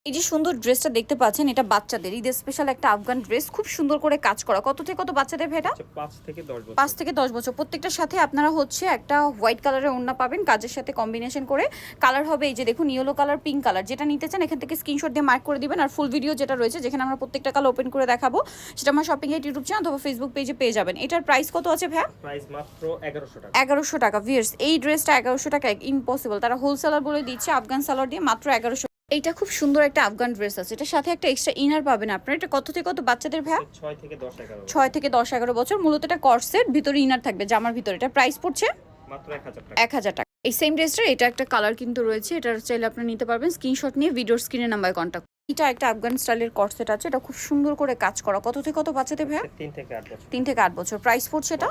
এই যে সুন্দর ড্রেসটা দেখতে পাচ্ছেন, এটা বাচ্চাদের ঈদের স্পেশাল একটা আফগান ড্রেস, খুব সুন্দর করে কাজ করা। কত থেকে কত বাচ্চাদের ভেটা? 5 থেকে 10 বছর। প্রত্যেকটার সাথে আপনারা হচ্ছে একটা হোয়াইট কালারের ওড়না পাবেন, কাজের সাথে কম্বিনেশন করে। কালার হবে এই যে দেখুন, ইয়েলো কালার, পিঙ্ক কালার। যেটা নিতে চান এখান থেকে স্ক্রিনশট দিয়ে মার্ক করে দিবেন। আর ফুল ভিডিও যেটা রয়েছে, যেখানে আমরা প্রত্যেকটা কালার ওপেন করে দেখাবো, সেটা আমার শপিং এর ইউটিউব চ্যানেল অথবা ফেসবুক পেজে পেয়ে যাবেন। এটার প্রাইস কত আছে ভাইয়া? প্রাইস মাত্র 1100 টাকা। 1100 টাকা। ভিউয়ার্স, এই ড্রেসটা 1100 টাকা ইম্পসিবল। তারা হোলসেলার বলে দিচ্ছে, আফগান সালোয়ার দিয়ে মাত্র 1100। এইটা খুব সুন্দর একটা আফগান ড্রেস আছে, এটার সাথে একটা এক্সট্রা ইনার পাবেন আপনারা। এটা কত থেকে কত বাচ্চাদের ভাইয়া? 6 থেকে 10 11। 6 থেকে 10-11 বছর। মূলত এটা কর্সেট, ভিতরে ইনার থাকবে জামার ভিতরে। এটা প্রাইস পড়ছে মাত্র 1000 টাকা। 1000 টাকা। এই সেম ড্রেসটার এটা একটা কালার কিন্তু রয়েছে, এটা চাইলে আপনি নিতে পারবেন। স্ক্রিনশট নিয়ে ভিডিওর স্ক্রিনের নাম্বারে কন্ট্যাক্ট। এটা একটা আফগান স্টাইলের কর্সেট আছে, এটা খুব সুন্দর করে কাজ করা। কত থেকে কত বাচ্চাদের ভাইয়া? 3 থেকে 8 বছর। 3 থেকে 8 বছর। প্রাইস পড়ছে এটা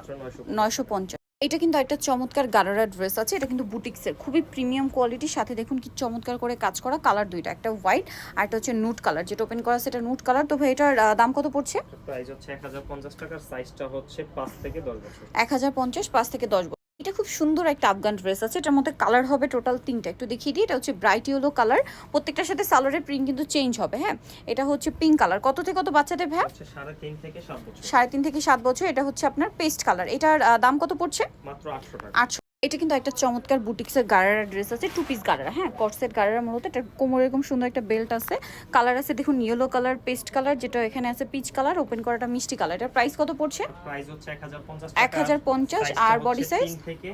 950। এটা কিন্তু একটা চমৎকার গারারা ড্রেস আছে, এটা কিন্তু বুটিক্সের খুবই প্রিমিয়াম কোয়ালিটির সাথে দেখুন কি চমৎকার করে কাজ করা। কালার দুইটা, একটা হোয়াইট আর একটা হচ্ছে নুট কালার। যেটা ওপেন করা আছে এটা নুট কালার। তো ভাই এটার দাম কত পড়ছে? প্রাইস হচ্ছে 1050 টাকা। সাইজটা হচ্ছে 5 থেকে 10 বছর। 1050, 5 থেকে 10 বছর। এটা খুব সুন্দর একটা আফগান ড্রেস আছে, এটার মধ্যে কালার হবে টোটাল 3টা। একটু দেখিয়ে দিই। এটা হচ্ছে ব্রাইট ইয়েলো কালার, প্রত্যেকটার সাথে সালোয়ারের প্রিন্ট কিন্তু চেঞ্জ হবে। হ্যাঁ, এটা হচ্ছে পিঙ্ক কালার। কত থেকে কত বাচ্চাদের ভাই? হচ্ছে 3.5 থেকে 7 বছর। 3.5 থেকে 7 বছর। এটা হচ্ছে আপনার পেস্ট কালার। এটার দাম কত পড়ছে? মাত্র 800 টাকা। 800। এটা কিন্তু একটা চমৎকার বুটিক্সের গারারা ড্রেস আছে, 2 পিস গারারা। হ্যাঁ, কটসেট গারারা। মূলত এটা কোমরে এরকম সুন্দর একটা বেল্ট আছে। কালার আছে দেখুন, ইয়েলো কালার, পেস্ট কালার, যেটা এখানে আছে পিচ কালার, ওপেন করাটা মিষ্টি কালার। এটার প্রাইস কত পড়ছে? প্রাইস হচ্ছে 1050 টাকা। 1050। আর বডি সাইজ 3 থেকে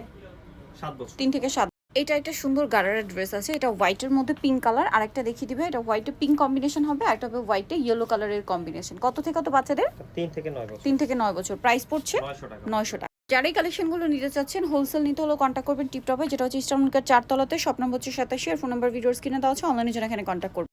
7 বছর। 3 থেকে 7। এটা একটা সুন্দর গারারা ড্রেস আছে, এটা হোয়াইটের মধ্যে পিঙ্ক কালার। আর একটা দেখিয়ে দিবে, এটা হোয়াইটে পিঙ্ক কম্বিনেশন হবে, আর একটা হবে হোয়াইটে ইয়েলো কালারের কম্বিনেশন। কত থেকে কত বাচ্চাদের? 3 থেকে 9 বছর। 3 থেকে 9 বছর। প্রাইস পড়ছে 900 টাকা। 900 টাকা। যারা এই কালেকশনগুলো নিতে চাচ্ছেন, হোলসেল নিতে হলেও কন্ট্যাক্ট করবেন টিপটপে, যেটা হচ্ছে ইস্টার্ন মার্কেট 4 তলাতে, শপ নম্বর হচ্ছে 87। আর ফোন নাম্বার ভিডিওর স্ক্রিনে দেওয়া আছে। অনলাইনে জন্য এখানে কন্ট্যাক্ট করবেন।